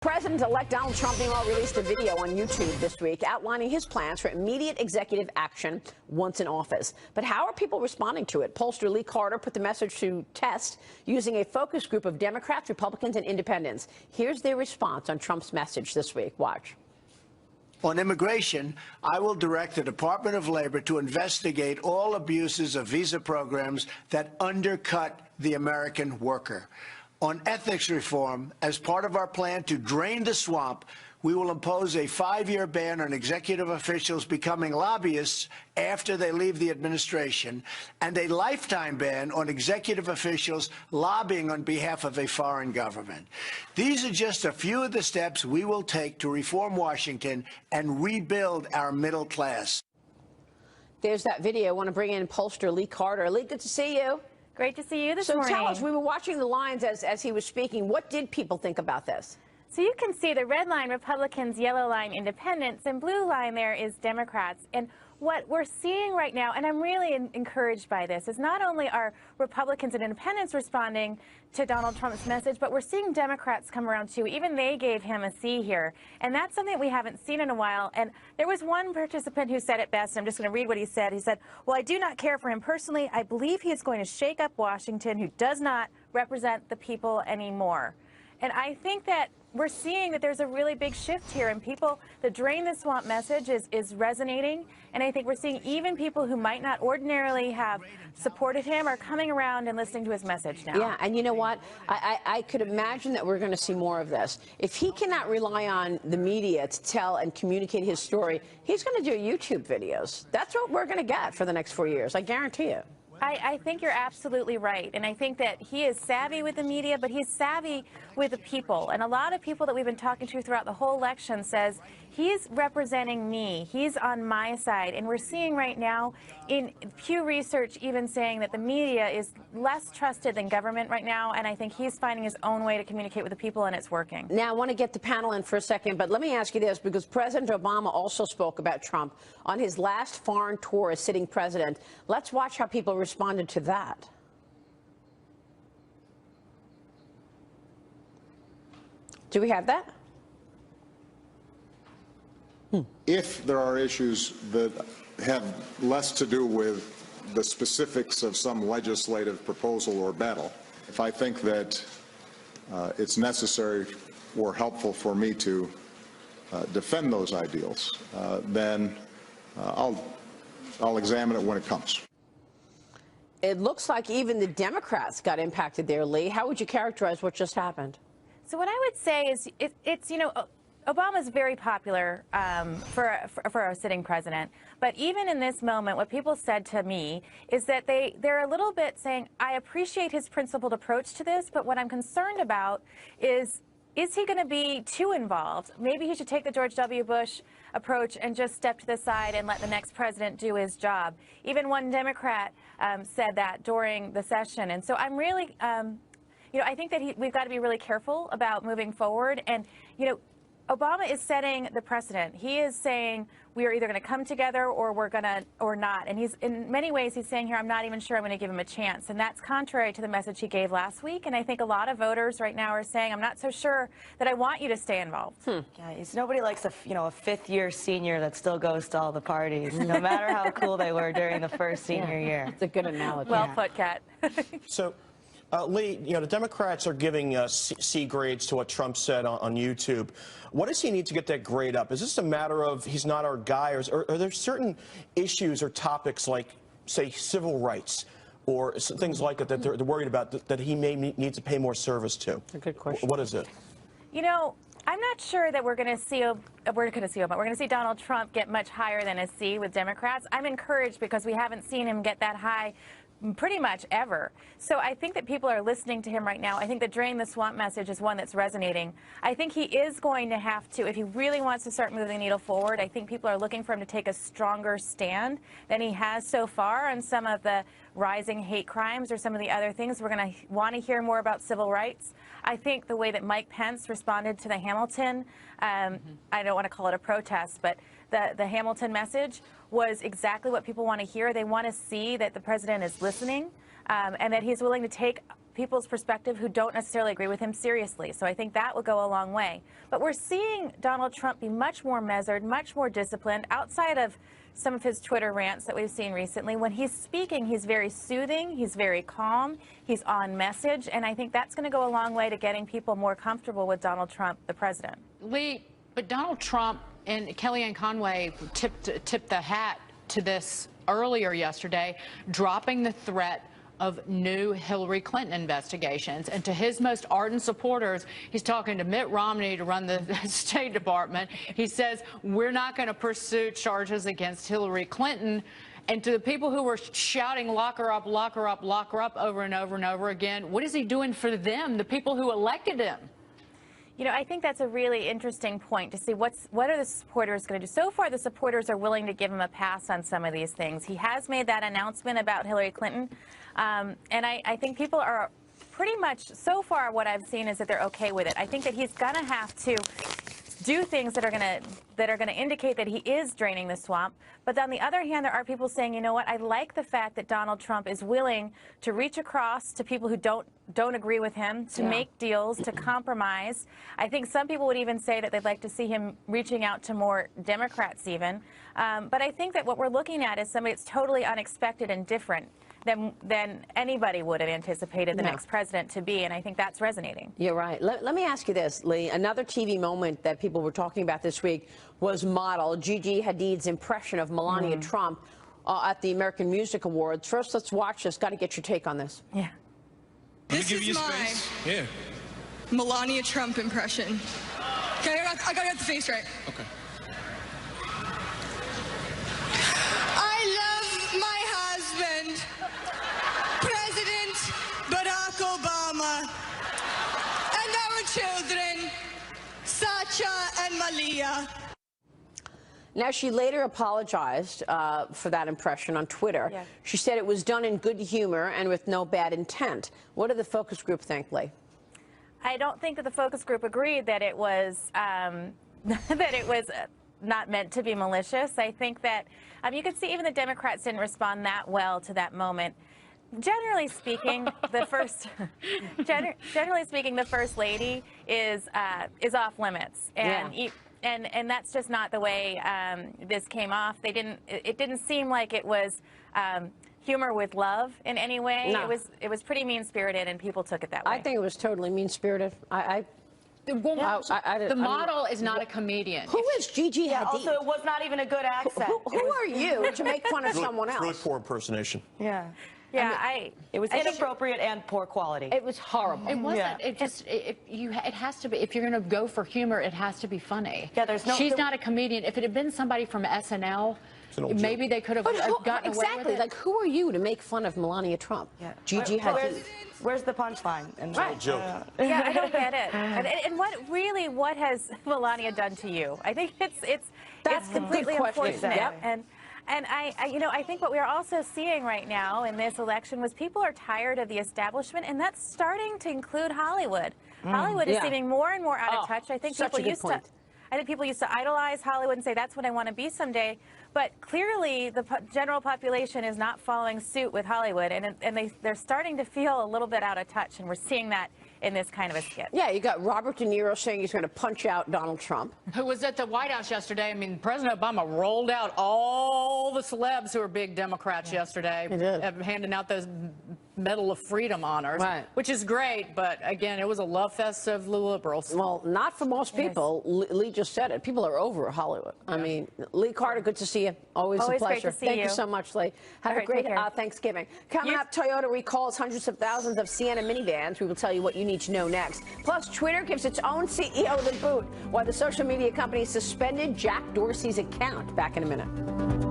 President-elect Donald Trump meanwhile released a video on YouTube this week outlining his plans for immediate executive action once in office. But how are people responding to it? Pollster Lee Carter put the message to test using a focus group of Democrats, Republicans, and independents. Here's their response on Trump's message this week. Watch. On immigration, I will direct the Department of Labor to investigate all abuses of visa programs that undercut the American worker. On ethics reform, as part of our plan to drain the swamp, we will impose a 5-year ban on executive officials becoming lobbyists after they leave the administration, and a lifetime ban on executive officials lobbying on behalf of a foreign government. These are just a few of the steps we will take to reform Washington and rebuild our middle class. There's that video. I want to bring in pollster Lee Carter. Lee, good to see you. Great to see you this morning. So tell us, we were watching the lines as he was speaking. What did people think about this? So you can see the red line, Republicans, yellow line, independents, and blue line there is Democrats. And what we're seeing right now, and I'm really encouraged by this, is not only are Republicans and independents responding to Donald Trump's message, but we're seeing Democrats come around too. Even they gave him a C here. And that's something we haven't seen in a while. And there was one participant who said it best. I'm just going to read what he said. He said, "Well, I do not care for him personally. I believe he is going to shake up Washington, who does not represent the people anymore." And I think that we're seeing that there's a really big shift here, and people, the drain the swamp message is resonating. And I think we're seeing even people who might not ordinarily have supported him are coming around and listening to his message now. Yeah, and you know what? I could imagine that we're going to see more of this. If he cannot rely on the media to tell and communicate his story, he's going to do YouTube videos. That's what we're going to get for the next 4 years. I guarantee you. I think you're absolutely right. And I think that he is savvy with the media, but he's savvy with the people. And a lot of people that we've been talking to throughout the whole election says, he's representing me. He's on my side. And we're seeing right now in Pew Research even saying that the media is less trusted than government right now. And I think he's finding his own way to communicate with the people, and it's working. Now, I want to get the panel in for a second, but let me ask you this, because President Obama also spoke about Trump on his last foreign tour as sitting president. Let's watch how people responded to that. Do we have that? If there are issues that have less to do with the specifics of some legislative proposal or battle, if I think that it's necessary or helpful for me to defend those ideals, then I'll examine it when it comes. It looks like even the Democrats got impacted there, Lee. How would you characterize what just happened? So what I would say is it's, you know, Obama's very popular for a sitting president. But even in this moment, what people said to me is that they're a little bit saying, I appreciate his principled approach to this, but what I'm concerned about is he going to be too involved? Maybe he should take the George W. Bush approach and just step to the side and let the next president do his job. Even one Democrat said that during the session. And so I'm really, you know, I think that we've got to be really careful about moving forward. And, you know, Obama is setting the precedent. He is saying we are either going to come together or we're going to, or not. And he's, in many ways, he's saying here, I'm not even sure I'm going to give him a chance. And that's contrary to the message he gave last week. And I think a lot of voters right now are saying, I'm not so sure that I want you to stay involved. Guys, nobody likes a fifth-year senior that still goes to all the parties, no matter how cool they were during the first senior year. It's a good analogy. Well put, Kat. So, Lee, you know, the Democrats are giving C grades to what Trump said on YouTube. What does he need to get that grade up? Is this a matter of he's not our guy, or are there certain issues or topics like, say, civil rights or things like that that they're worried about that he may need to pay more service to? A good question. What is it? You know, I'm not sure that we're going to see Donald Trump get much higher than a C with Democrats. I'm encouraged because we haven't seen him get that high pretty much ever. So I think that people are listening to him right now. I think the drain the swamp message is one that's resonating. I think he is going to have to, if he really wants to start moving the needle forward, I think people are looking for him to take a stronger stand than he has so far on some of the rising hate crimes or some of the other things. We're going to want to hear more about civil rights. I think the way that Mike Pence responded to the Hamilton, I don't want to call it a protest, but the Hamilton message was exactly what people want to hear. They want to see that the president is listening and that he's willing to take people's perspective who don't necessarily agree with him seriously. So I think that would go a long way. But we're seeing Donald Trump be much more measured, much more disciplined, outside of some of his Twitter rants that we've seen recently. When he's speaking, he's very soothing, he's very calm, he's on message, and I think that's going to go a long way to getting people more comfortable with Donald Trump, the president. Lee, but Donald Trump and Kellyanne Conway tipped the hat to this earlier yesterday, dropping the threat of new Hillary Clinton investigations. And to his most ardent supporters, he's talking to Mitt Romney to run the State Department. He says, we're not going to pursue charges against Hillary Clinton. And to the people who were shouting, lock her up, lock her up, lock her up over and over and over again, what is he doing for them, the people who elected him? You know, I think that's a really interesting point to see what are the supporters going to do. So far, the supporters are willing to give him a pass on some of these things. He has made that announcement about Hillary Clinton, and I think people are pretty much, so far what I've seen is that they're okay with it. I think that he's going to have to do things that are going to indicate that he is draining the swamp. But on the other hand, there are people saying, you know what, I like the fact that Donald Trump is willing to reach across to people who don't agree with him, to make deals, to compromise. I think some people would even say that they'd like to see him reaching out to more Democrats even. But I think that what we're looking at is somebody that's totally unexpected and different than anybody would have anticipated the next president to be, and I think that's resonating. You're right. Let me ask you this, Lee. Another TV moment that people were talking about this week was model Gigi Hadid's impression of Melania Trump at the American Music Awards. First, let's watch this. Got to get your take on this. Yeah. This is my Melania Trump impression. Okay, I gotta get the face right. Okay. I love my husband, President Barack Obama, and our children, Sacha and Malia. Now, she later apologized for that impression on Twitter. Yeah. She said it was done in good humor and with no bad intent. What did the focus group think, Lee? I don't think that the focus group agreed that it was not meant to be malicious. I think that you can see even the Democrats didn't respond that well to that moment. Generally speaking, the first lady is off limits, and and that's just not the way this came off. It didn't seem like it was humor with love in any way. No. It was pretty mean-spirited, and people took it that way. I think it was totally mean-spirited. The model is not a comedian. Who is Gigi Hadid? Also, it was not even a good accent. Who are you to make fun of someone else? Really poor impersonation. Yeah. Yeah, it was inappropriate and poor quality. It was horrible. It wasn't. Yeah. It has to be. If you're going to go for humor, it has to be funny. Yeah, there's no. She's not a comedian. If it had been somebody from SNL, maybe they could have gotten away with it. Like, who are you to make fun of Melania Trump? Yeah. Gigi Hadid. Where's the punchline? Right. Joke. Yeah, I don't get it. And what has Melania done to you? I think it's completely unfortunate. Yep. And I think what we are also seeing right now in this election was people are tired of the establishment, and that's starting to include Hollywood. Hollywood is seeming more and more out of touch. I think people used to idolize Hollywood and say that's what I want to be someday. But clearly, the general population is not following suit with Hollywood, and they're starting to feel a little bit out of touch, and we're seeing that in this kind of a skit. Yeah, you got Robert De Niro saying he's going to punch out Donald Trump. Who was at the White House yesterday. I mean, President Obama rolled out all the celebs who are big Democrats yesterday, handing out those Medal of Freedom honors, which is great, but again, it was a love fest of the liberals. Well, not for most people. Lee just said it. People are over Hollywood. I mean, Lee Carter, good to see you. Always a pleasure. Great to see Thank you so much, Lee. Have a great Thanksgiving. Coming up, Toyota recalls hundreds of thousands of Sienna minivans. We will tell you what you need to know next. Plus, Twitter gives its own CEO the boot, while the social media company suspended Jack Dorsey's account. Back in a minute.